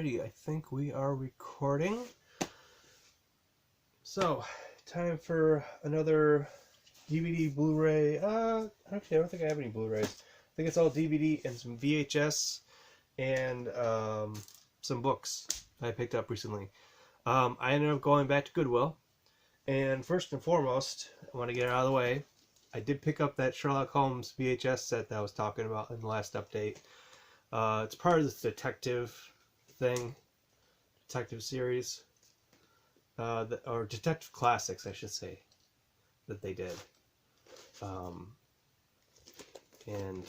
Alrighty, I think we are recording. So, time for another DVD, Blu-ray. Actually, I don't think I have any Blu-rays. I think it's all DVD and some VHS and some books I picked up recently. I ended up going back to Goodwill, and first and foremost, I want to get it out of the way. I did pick up that Sherlock Holmes VHS set that I was talking about in the last update. It's part of this detective thing, detective series, or detective classics, I should say, that they did. And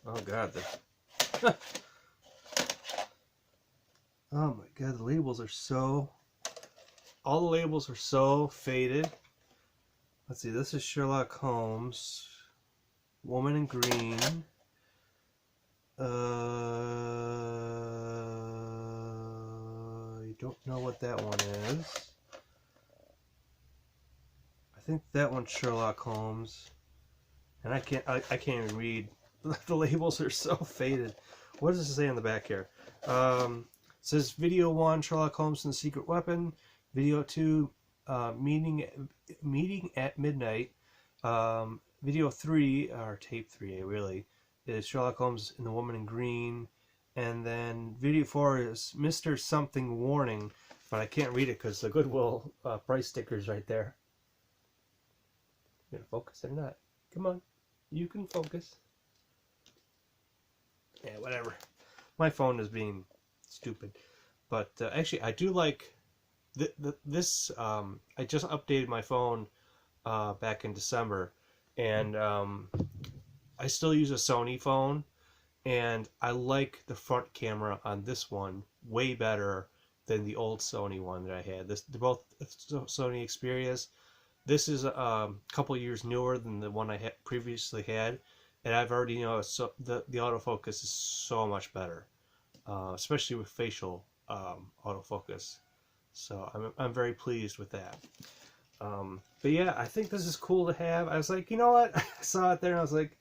oh god, oh my god, the labels are so. All the labels are so faded. Let's see. This is Sherlock Holmes, Woman in Green. I don't know what that one is. I think that one's Sherlock Holmes, and I can't even read. The labels are so faded. What does it say on the back here? It says Video 1, Sherlock Holmes and the Secret Weapon. Video 2, Meeting at Midnight. Video 3, or Tape 3, really, is Sherlock Holmes and the Woman in Green. And then Video 4 is Mr. Something Warning, but I can't read it because the Goodwill price sticker's right there. You gonna focus or not? Come on, you can focus. Yeah, whatever. My phone is being stupid. But actually, I do like this. I just updated my phone back in December, and I still use a Sony phone, and I like the front camera on this one way better than the old Sony one that I had. They're both Sony Xperias. This is a couple years newer than the one I previously had, and I've already noticed the autofocus is so much better, especially with facial autofocus. So I'm very pleased with that. But yeah, I think this is cool to have. I was like, you know what? I saw it there and I was like,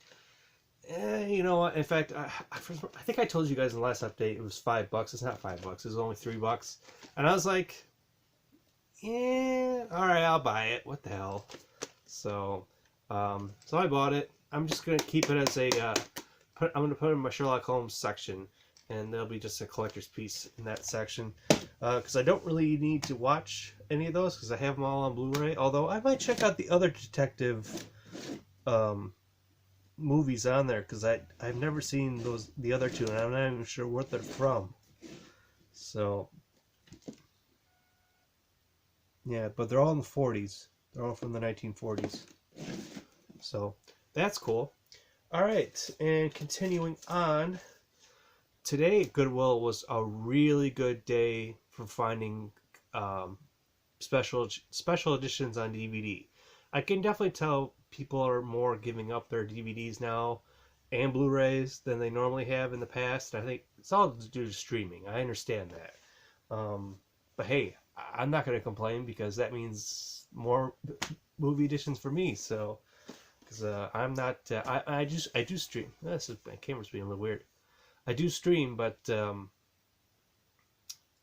you know what? In fact, I think I told you guys in the last update it was $5. It's not $5. It was only $3. And I was like, yeah, all right, I'll buy it. What the hell? So I bought it. I'm just gonna keep it as a. I'm gonna put it in my Sherlock Holmes section, and there'll be just a collector's piece in that section. Because I don't really need to watch any of those because I have them all on Blu-ray. Although I might check out the other detective movies on there because I've never seen the other two, and I'm not even sure what they're from. So yeah, but they're all in the 40s. They're all from the 1940s. So that's cool. All right, and continuing on. Today at Goodwill was a really good day for finding special editions on DVD. I can definitely tell people are more giving up their DVDs now and Blu-rays than they normally have in the past. I think it's all due to streaming. I understand that. But hey, I'm not going to complain because that means more movie editions for me. So, because I'm not, I do stream. My camera's being a little weird. I do stream, but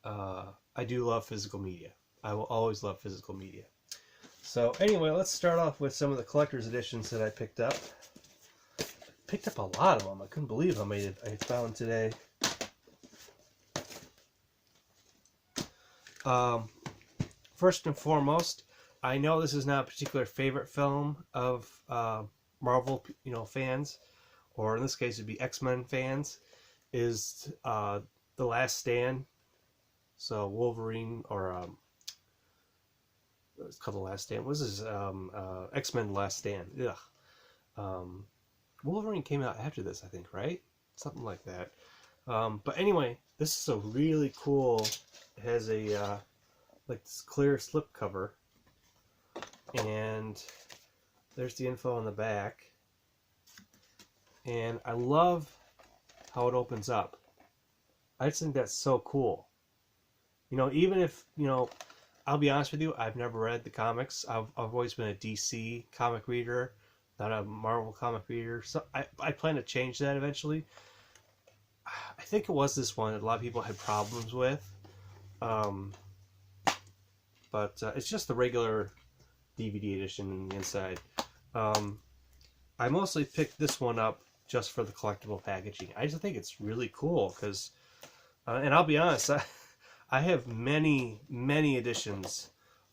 I do love physical media. I will always love physical media. So anyway, let's start off with some of the collector's editions that I picked up. Picked up a lot of them. I couldn't believe how many I found today. First and foremost, I know this is not a particular favorite film of Marvel, fans, or in this case it'd be XMen fans, is The Last Stand. So Wolverine, or it's called The Last Stand. What is this? X-Men The Last Stand. Ugh. Wolverine came out after this, I think, right? Something like that. But anyway, this is a really cool. It has a like this clear slip cover, and there's the info on the back. And I love how it opens up. I just think that's so cool. Even if I'll be honest with you, I've never read the comics. I've always been a DC comic reader, not a Marvel comic reader. So I plan to change that eventually. I think it was this one that a lot of people had problems with. Um, but it's just the regular DVD edition in the inside. I mostly picked this one up just for the collectible packaging. I just think it's really cool because, and I'll be honest, I have many editions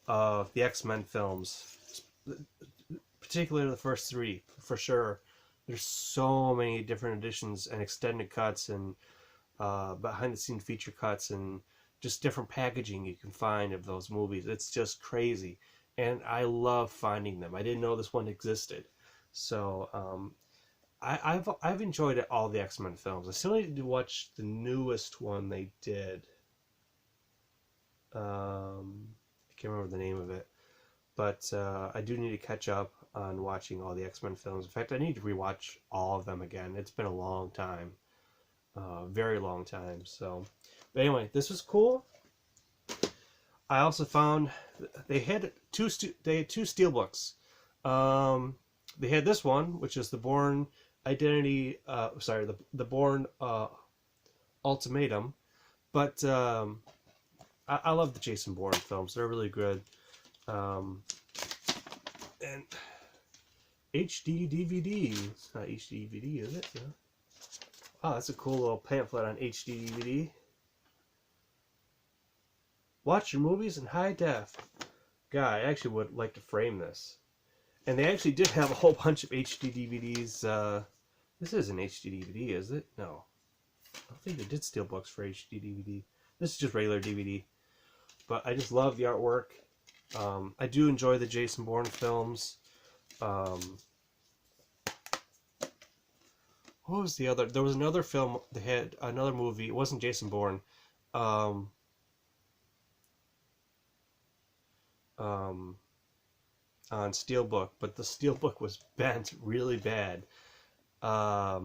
of the X-Men films, particularly the first three, for sure. There's so many different editions and extended cuts and behind-the-scenes feature cuts and just different packaging you can find of those movies. It's just crazy, and I love finding them. I didn't know this one existed, so I've enjoyed all the X-Men films. I still need to watch the newest one they did. I can't remember the name of it, but I do need to catch up on watching all the X-Men films. In fact, I need to rewatch all of them again. It's been a long time, very long time. So, but anyway, this was cool. I also found they had two steelbooks. They had this one, which is the Bourne Identity. The Bourne Ultimatum. But I love the Jason Bourne films. They're really good. And HD DVD. It's not HD DVD, is it? Yeah. Oh, that's a cool little pamphlet on HD DVD. Watch your movies in high def. God, I actually would like to frame this. And they actually did have a whole bunch of HD DVDs. This isn't HD DVD, is it? No. I don't think they did steelbooks for HD DVD. This is just regular DVD. But I just love the artwork. I do enjoy the Jason Bourne films. What was the other? There was another film. They had another movie. It wasn't Jason Bourne. On steelbook, but the steelbook was bent really bad. I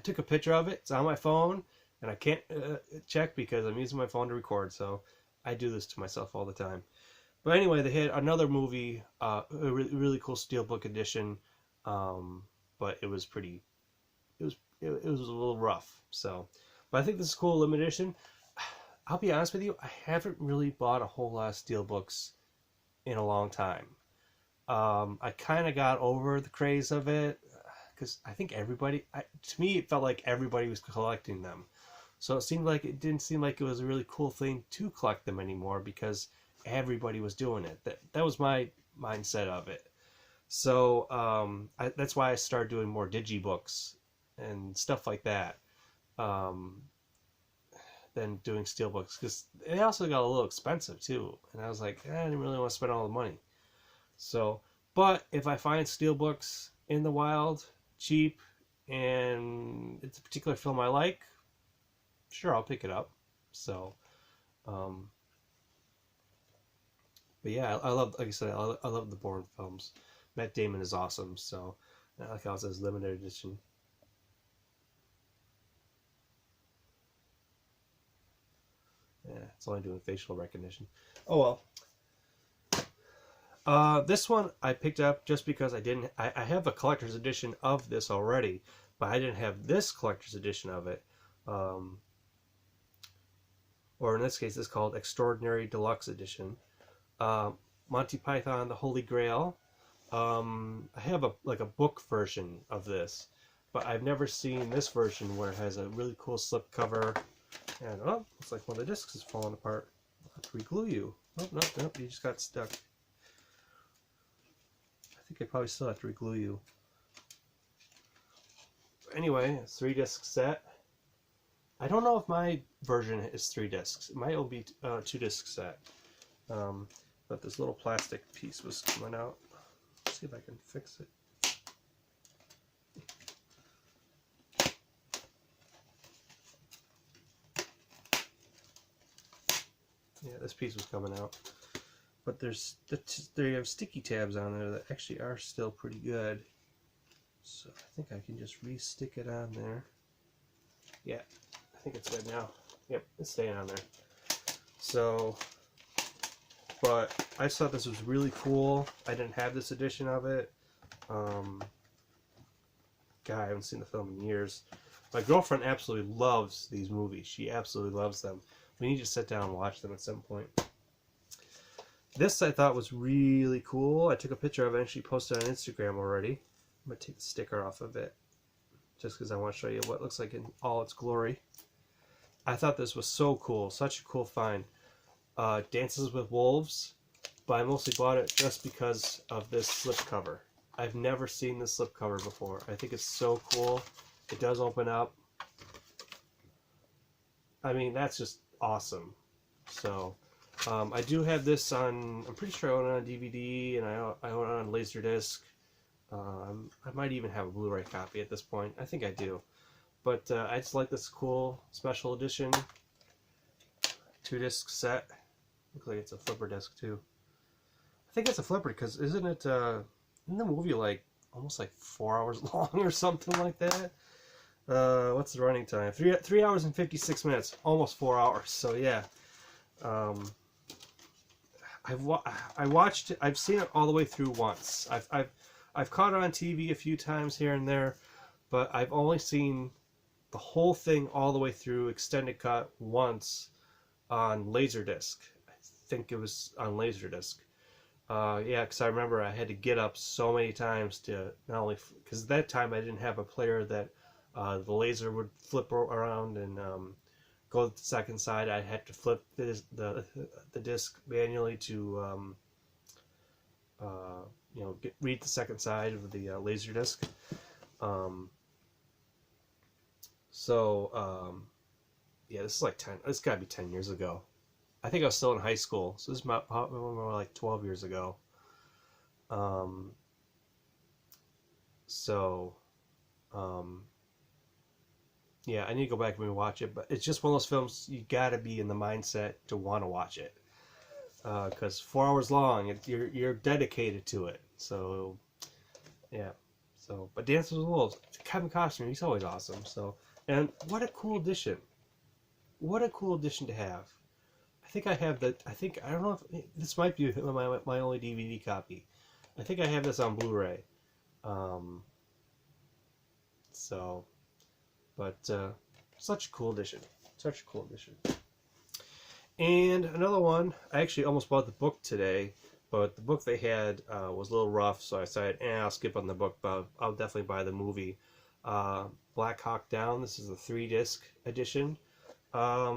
took a picture of it. It's on my phone, and I can't check because I'm using my phone to record. So I do this to myself all the time. But anyway, they had another movie, a really cool steelbook edition, but it was pretty. It was a little rough. So, but I think this is cool limited edition. I'll be honest with you, I haven't really bought a whole lot of steelbooks in a long time. I kind of got over the craze of it because I think everybody, to me, it felt like everybody was collecting them. So it didn't seem like it was a really cool thing to collect them anymore because everybody was doing it. That was my mindset of it. So that's why I started doing more digibooks and stuff like that than doing steelbooks, because they also got a little expensive too, and I was like, I didn't really want to spend all the money. So, but if I find steelbooks in the wild, cheap, and it's a particular film I like, sure, I'll pick it up. So, but yeah, I love, like I said, I love the Bourne films. Matt Damon is awesome. So, I like how it says limited edition. Yeah, it's only doing facial recognition. Oh well. This one I picked up just because I have a collector's edition of this already, but I didn't have this collector's edition of it. Or in this case, it's called Extraordinary Deluxe Edition. Monty Python, the Holy Grail. I have a book version of this, but I've never seen this version where it has a really cool slipcover. And oh, looks like one of the discs is falling apart. I'll have to reglue you. Oh, no, you just got stuck. I think I probably still have to reglue you. Anyway, a 3-disc set. I don't know if my version is 3 discs. It might be a 2-disc set. But this little plastic piece was coming out. Let's see if I can fix it. Yeah, this piece was coming out, but they have sticky tabs on there that actually are still pretty good. So I think I can just re-stick it on there. Yeah, I think it's good now. Yep, it's staying on there. So, but I just thought this was really cool. I didn't have this edition of it. God, I haven't seen the film in years. My girlfriend absolutely loves these movies. She absolutely loves them. We need to sit down and watch them at some point. This I thought was really cool. I took a picture of it and she posted on Instagram already. I'm going to take the sticker off of it just because I want to show you what it looks like in all its glory. I thought this was so cool. Such a cool find. Dances with Wolves, but I mostly bought it just because of this slipcover. I've never seen this slipcover before. I think it's so cool. It does open up. I mean, that's just awesome. So, I do have this on, I'm pretty sure I own it on DVD, and I own it on Laserdisc. I might even have a Blu-ray copy at this point. I think I do. But I just like this cool special edition 2-disc set. Looks like it's a flipper disc too. I think it's a flipper because isn't it in the movie like almost like 4 hours long or something like that? What's the running time? 3 hours and 56 minutes, almost 4 hours. So yeah, I watched it. I've seen it all the way through once. I've caught it on TV a few times here and there, but I've only seen the whole thing all the way through extended cut once on Laserdisc. I think it was on Laserdisc. Yeah, because I remember I had to get up so many times to not only because at that time I didn't have a player that the laser would flip around and go to the second side. I had to flip the disc manually to you know, read the second side of the laser disc. Yeah, this is like 10. It's got to be 10 years ago. I think I was still in high school, so this is more like 12 years ago. Yeah, I need to go back and rewatch it, but it's just one of those films you got to be in the mindset to want to watch it, because 4 hours long, you're dedicated to it. So, yeah. So, but Dances with Wolves, Kevin Costner, he's always awesome. So, and what a cool edition! What a cool edition to have. I think I have that. I don't know if this might be my only DVD copy. I think I have this on Blu-ray. So, but such a cool edition. Such a cool edition. And another one, I actually almost bought the book today, but the book they had was a little rough, so I decided, I'll skip on the book, but I'll definitely buy the movie. Black Hawk Down, this is the 3-disc edition. I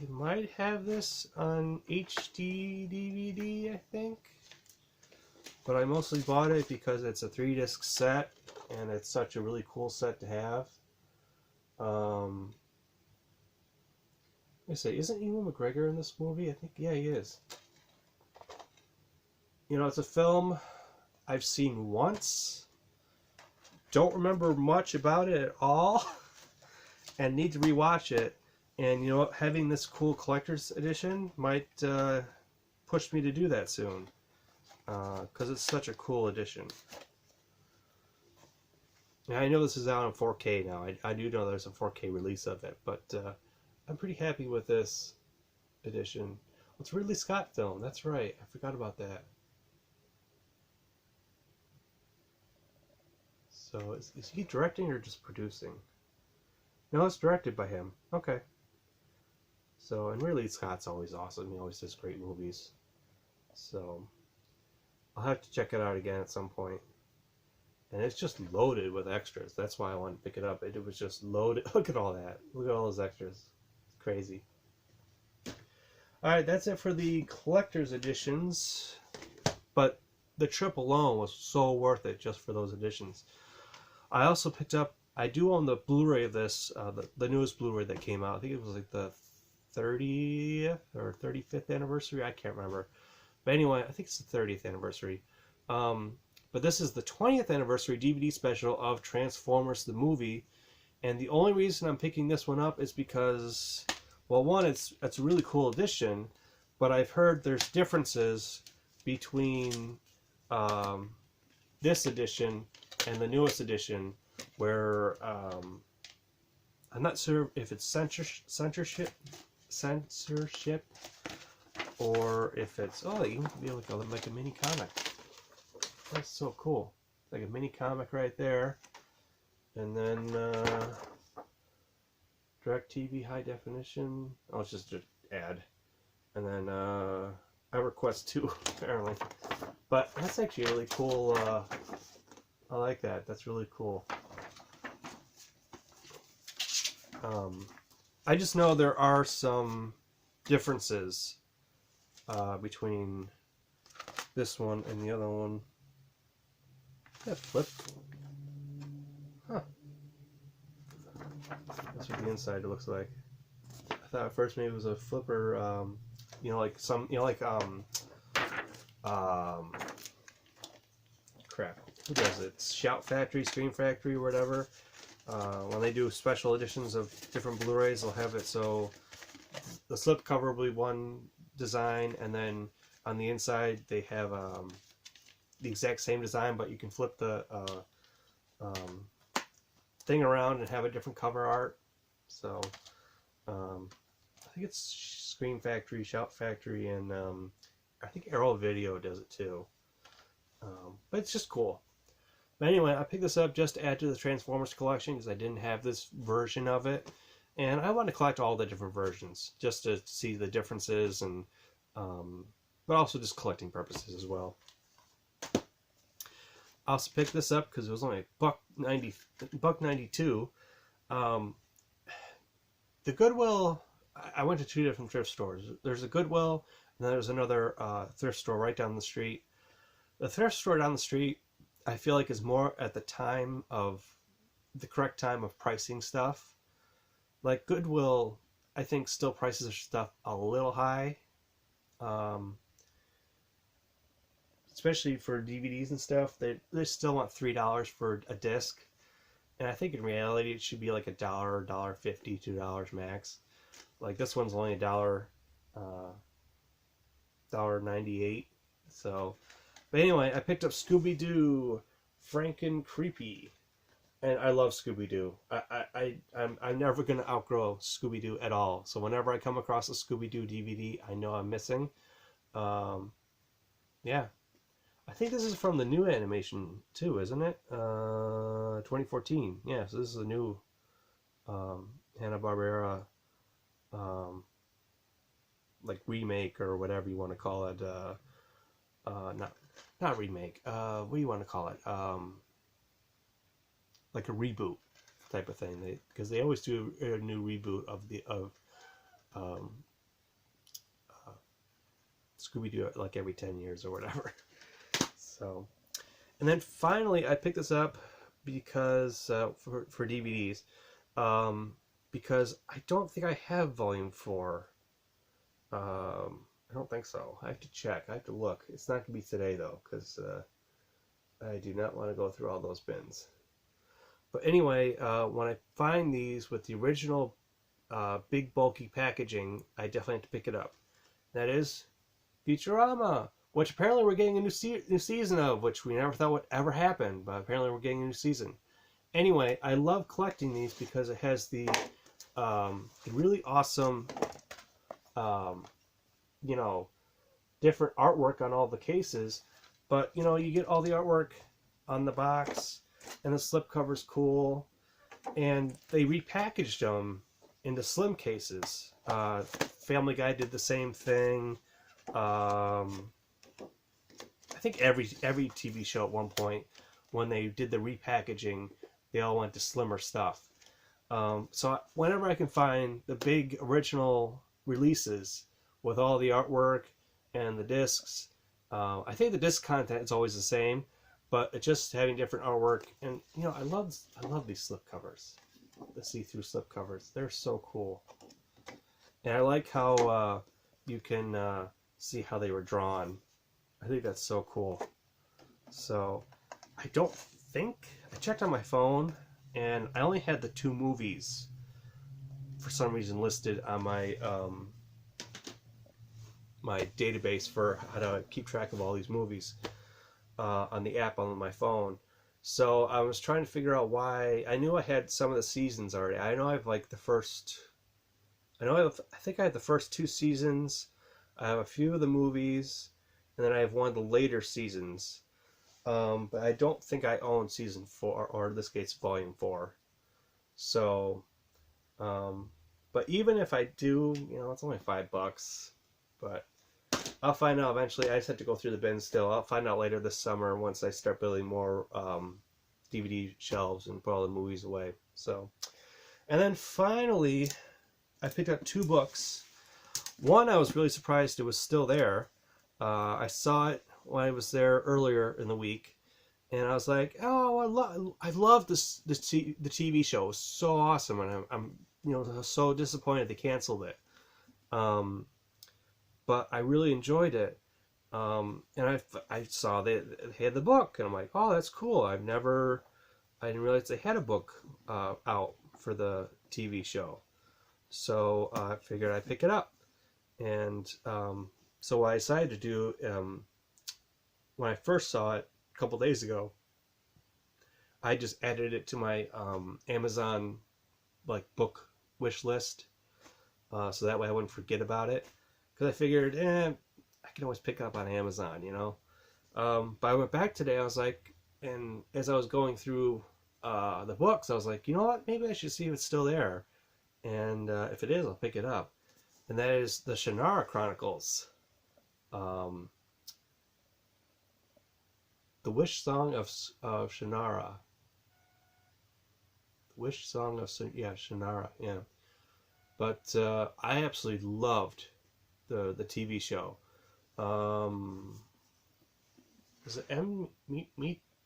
might have this on HD DVD, I think. But I mostly bought it because it's a 3-disc set, and it's such a really cool set to have. Let me say, isn't Ewan McGregor in this movie? I think, yeah, he is. You know, it's a film I've seen once. Don't remember much about it at all. And need to rewatch it. And you know what? Having this cool collector's edition might push me to do that soon. Because it's such a cool edition. Now, I know this is out on 4K now. I do know there's a 4K release of it. But I'm pretty happy with this edition. It's a Ridley Scott film. That's right. I forgot about that. So is he directing or just producing? No, it's directed by him. Okay. So, and Ridley Scott's always awesome. He always does great movies. So, I'll have to check it out again at some point. And it's just loaded with extras. That's why I wanted to pick it up. It was just loaded. Look at all that. Look at all those extras. It's crazy. Alright, that's it for the collector's editions. But the trip alone was so worth it just for those editions. I also picked up, I do own the Blu-ray of this, the newest Blu-ray that came out. I think it was like the 30th or 35th anniversary. I can't remember. But anyway, I think it's the 30th anniversary. But this is the 20th anniversary DVD special of Transformers the movie. And the only reason I'm picking this one up is because, well, one, it's a really cool edition, but I've heard there's differences between this edition and the newest edition, where I'm not sure if it's censorship, or if it's, oh, you can be like a mini comic. That's so cool. Like a mini comic right there. And then DirecTV high definition. Oh, it's just an ad. And then EverQuest 2 apparently. But that's actually really cool. I like that. That's really cool. I just know there are some differences between this one and the other one. That flip. Huh. That's what the inside looks like. I thought at first maybe it was a flipper, you know, like some, you know, like, crap. Who does it? Shout Factory, Scream Factory, or whatever. When they do special editions of different Blu-rays, they'll have it so the slipcover will be one design, and then on the inside they have the exact same design, but you can flip the thing around and have a different cover art. So I think it's Scream Factory, Shout Factory, and I think Arrow Video does it too. But it's just cool. But anyway, I picked this up just to add to the Transformers collection because I didn't have this version of it. And I want to collect all the different versions just to see the differences, and but also just collecting purposes as well. I also picked this up because it was only $1.92. The Goodwill, I went to two different thrift stores. There's a Goodwill, and then there's another thrift store right down the street. The thrift store down the street, I feel like, is more at the time of the correct time of pricing stuff. Like Goodwill, I think still prices their stuff a little high, especially for DVDs and stuff. They still want $3 for a disc, and I think in reality it should be like $1, $1.50, $2 max. Like this one's only $1.98. So, but anyway, I picked up Scooby-Doo, Franken Creepy. And I love Scooby-Doo. I'm never going to outgrow Scooby-Doo at all. So whenever I come across a Scooby-Doo DVD, I know I'm missing. Yeah. I think this is from the new animation too, isn't it? 2014. Yeah, so this is a new Hanna-Barbera like remake or whatever you want to call it. Not remake. What do you want to call it? Like a reboot type of thing, because they always do a new reboot of Scooby-Doo like every 10 years or whatever. So, and then finally I picked this up because for DVDs, because I don't think I have Volume 4. I don't think so. I have to check. I have to look. It's not gonna be today though, because I do not want to go through all those bins. But anyway, when I find these with the original big bulky packaging, I definitely have to pick it up. That is Futurama, which apparently we're getting a new season of, which we never thought would ever happen, but apparently we're getting a new season. Anyway, I love collecting these because it has the really awesome, you know, different artwork on all the cases. But, you know, you get all the artwork on the box, and the slipcover's cool, and they repackaged them into slim cases. Family Guy did the same thing. I think every TV show at one point, when they did the repackaging, they all went to slimmer stuff. So whenever I can find the big original releases with all the artwork and the discs, I think the disc content is always the same, but it's just having different artwork. And you know, I love these slipcovers, the see-through slipcovers. They're so cool, and I like how you can see how they were drawn. I think that's so cool. So I don't think I checked on my phone, and I only had the 2 movies for some reason listed on my my database for how to keep track of all these movies on the app on my phone. So I was trying to figure out why. I knew I had some of the seasons already. I know I have like the first, I think I have the first 2 seasons. I have a few of the movies, and then I have one of the later seasons. But I don't think I own season 4, or in this case, volume 4. So, But even if I do, it's only $5. But I'll find out eventually. I just have to go through the bin still. I'll find out later this summer once I start building more DVD shelves and put all the movies away. So, and then finally, I picked up 2 books. One, I was really surprised it was still there. I saw it when I was there earlier in the week, and I was like, "Oh, I love this the TV show. It was so awesome," and I'm so disappointed they canceled it. But I really enjoyed it, and I saw they had the book, and I'm like, "Oh, that's cool. I didn't realize they had a book out for the TV show." So I figured I'd pick it up. And so what I decided to do, when I first saw it a couple days ago, I just added it to my Amazon book wish list, so that way I wouldn't forget about it. Because I figured, I can always pick it up on Amazon, But I went back today. I was like, and as I was going through the books, I was like, you know what? Maybe I should see if it's still there. And if it is, I'll pick it up. And that is the Shannara Chronicles. The Wish Song of Shannara. The Wish Song of Shannara, yeah. But I absolutely loved the TV show. Was it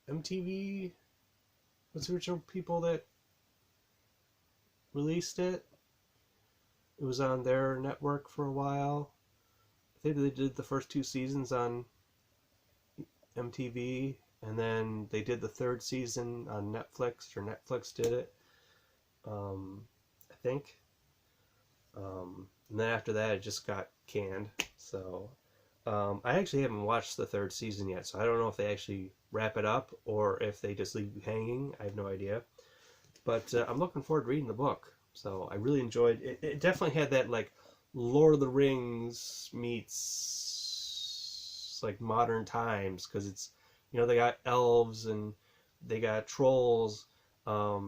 MTV? What's the original people that released it? It was on their network for a while. I think they did the first 2 seasons on MTV, and then they did the 3rd season on Netflix, or Netflix did it, I think. And then after that, it just got canned. So I actually haven't watched the 3rd season yet, so I don't know if they actually wrap it up or if they just leave you hanging. I have no idea. But I'm looking forward to reading the book. So I really enjoyed it. It definitely had that Lord of the Rings meets modern times, because it's they got elves and they got trolls, but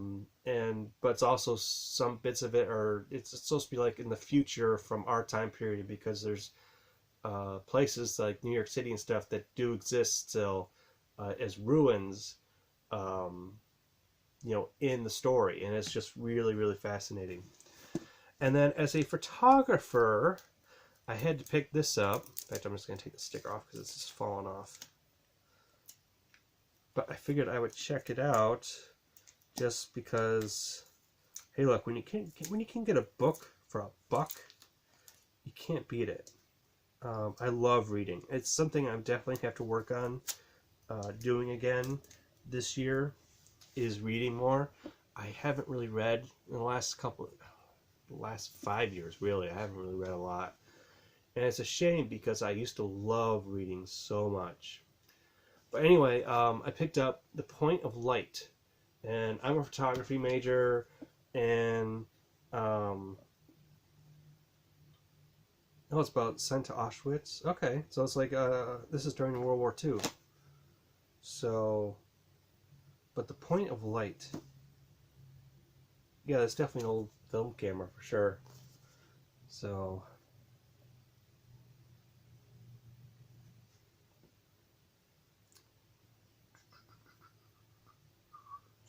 it's also some bits of it it's supposed to be in the future from our time period, because there's places like New York City and stuff that do exist still as ruins. In the story, and it's just really, really fascinating. And then as a photographer, I had to pick this up. In fact, I'm just going to take the sticker off because it's just falling off. But I figured I would check it out just because, hey, look, when you can get a book for $1, you can't beat it. I love reading. It's something I definitely have to work on doing again this year, is reading more. I haven't really read in the last 5 years, really. I haven't really read a lot. And it's a shame, because I used to love reading so much. But anyway, I picked up The Point of Light. And I'm a photography major, and it's about sent to Auschwitz. Okay, so it's this is during World War II. So, but The Point of Light. Yeah, that's definitely an old film camera for sure. So,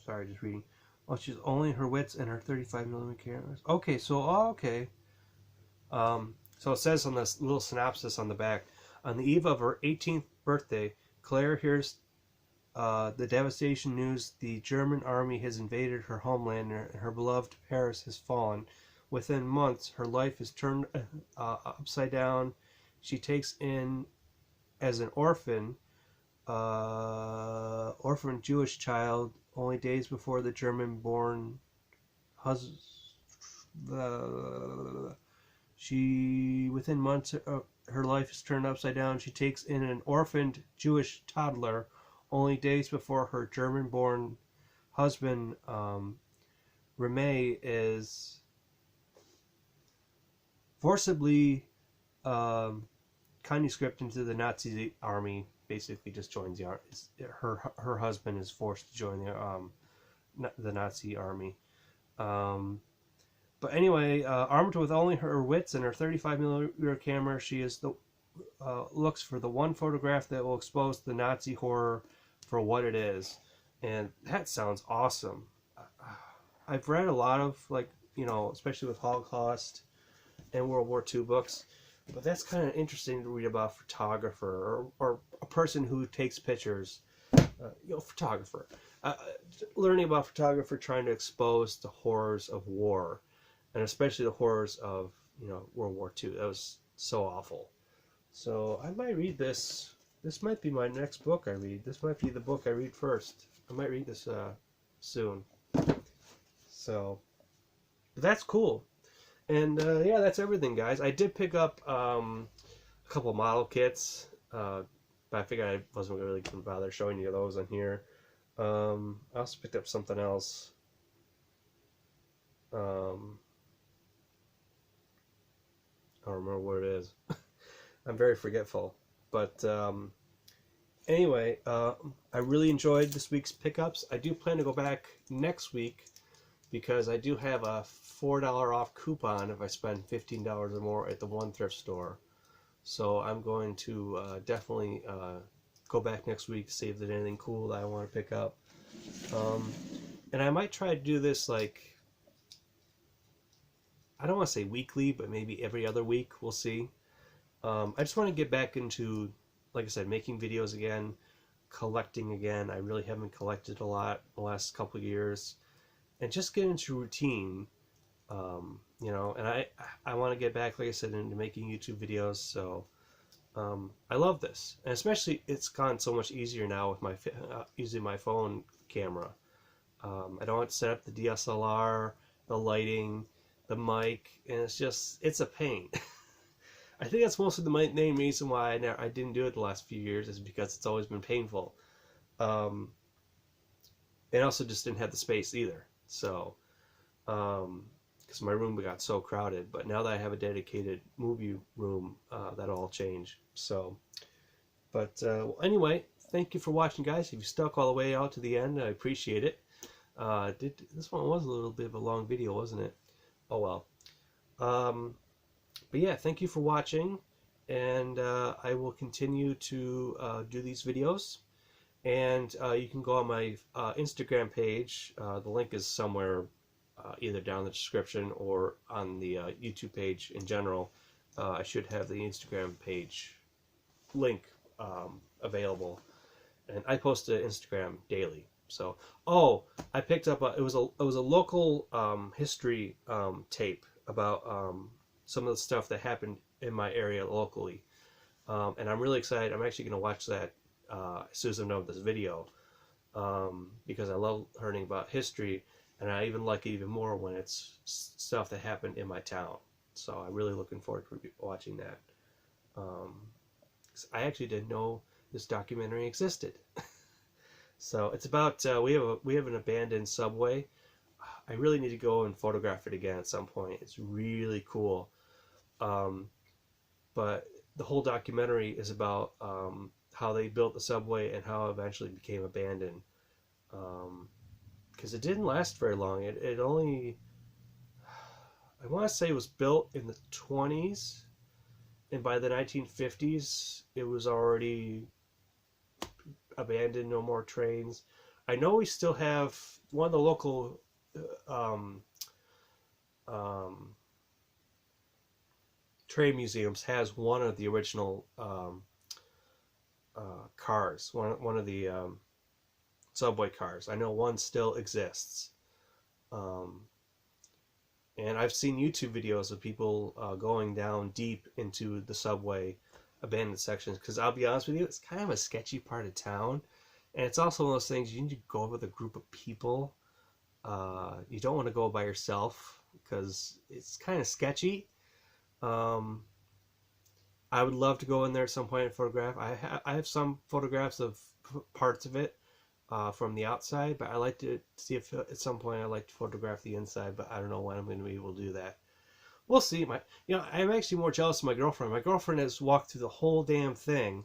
sorry, just reading. Oh, she's only her wits and her 35mm cameras. Okay, so okay. So it says on this little synopsis on the back, on the eve of her 18th birthday, Claire hears the devastation news: the German army has invaded her homeland, and her beloved Paris has fallen. Within months, her life is turned upside down. She takes in as an orphan Jewish child, only days before the German-born husband. Within months, her life is turned upside down. She takes in an orphaned Jewish toddler, only days before her German-born husband, Remy, is forcibly conscripted into the Nazi army. Basically, just joins the army. Her husband is forced to join the Nazi army. But But anyway, armed with only her wits and her 35mm camera, she is looks for the one photograph that will expose the Nazi horror for what it is. And that sounds awesome. I've read a lot of, like, you know, especially with Holocaust and World War II books, but that's kind of interesting to read about a photographer or a person who takes pictures, you know, photographer. Learning about photographer trying to expose the horrors of war, and especially the horrors of, you know, World War II. That was so awful. So I might read this. This might be my next book I read. This might be the book I read first. I might read this soon. So, but that's cool. And yeah, that's everything, guys. I did pick up a couple model kits, but I figured I wasn't really going to bother showing you those on here. I also picked up something else. I don't remember what it is. I'm very forgetful. But anyway, I really enjoyed this week's pickups. I do plan to go back next week because I do have a $4 off coupon if I spend $15 or more at the one thrift store. So I'm going to definitely go back next week to see if there's anything cool that I want to pick up. And I might try to do this, like, I don't want to say weekly, but maybe every other week. We'll see. I just want to get back into, like I said, making videos again, collecting again. I really haven't collected a lot the last couple of years. And just get into routine, you know, and I want to get back, like I said, into making YouTube videos. So I love this, and especially it's gone so much easier now with my using my phone camera. I don't have to set up the DSLR, the lighting, the mic, and it's a pain. I think that's mostly the main reason why I didn't do it the last few years, is because it's always been painful. And also just didn't have the space either. So, because my room got so crowded, but now that I have a dedicated movie room, that'll all change. So, but anyway, thank you for watching, guys. If you stuck all the way out to the end, I appreciate it. This one was a little bit of a long video, wasn't it? Oh well. But yeah, thank you for watching, and I will continue to do these videos. And you can go on my Instagram page. The link is somewhere either down in the description or on the YouTube page in general. I should have the Instagram page link available. And I post to Instagram daily. So, oh, I picked up it was a local history tape about some of the stuff that happened in my area locally, and I'm really excited. I'm actually going to watch that as soon as I'm done with this video, because I love learning about history, and I even like it even more when it's stuff that happened in my town. So I'm really looking forward to watching that. 'Cause I actually didn't know this documentary existed. So it's about we have an abandoned subway. I really need to go and photograph it again at some point. It's really cool. But the whole documentary is about how they built the subway and how it eventually became abandoned. Because it didn't last very long. It only, I want to say it was built in the 20s, and by the 1950s it was already abandoned, no more trains. I know we still have one of the local train museums has one of the original cars, one of the subway cars. I know one still exists, and I've seen YouTube videos of people going down deep into the subway abandoned sections, because I'll be honest with you, it's kind of a sketchy part of town, and it's also one of those things you need to go with a group of people. You don't want to go by yourself because it's kind of sketchy. I would love to go in there at some point and photograph. I have some photographs of parts of it from the outside, but I like to see if at some point I'd like to photograph the inside, but I don't know when I'm going to be able to do that. We'll see. I'm actually more jealous of my girlfriend. My girlfriend has walked through the whole damn thing,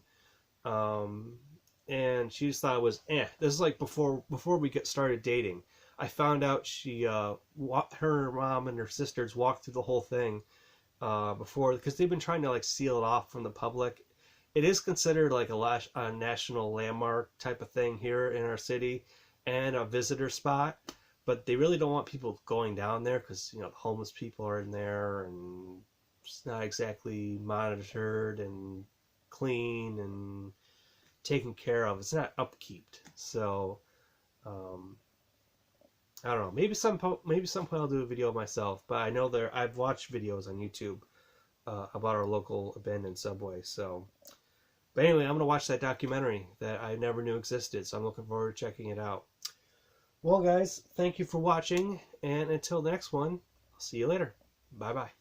and she just thought it was This is like before we get started dating. I found out her mom and her sisters walked through the whole thing before, because they've been trying to like seal it off from the public. It is considered like a national landmark type of thing here in our city and a visitor spot, but they really don't want people going down there because, you know, the homeless people are in there and it's not exactly monitored and clean and taken care of. It's not upkeeped. So I don't know. Maybe some point I'll do a video myself. But I know I've watched videos on YouTube about our local abandoned subway. So, but anyway, I'm gonna watch that documentary that I never knew existed. So I'm looking forward to checking it out. Well, guys, thank you for watching, and until the next one, I'll see you later. Bye bye.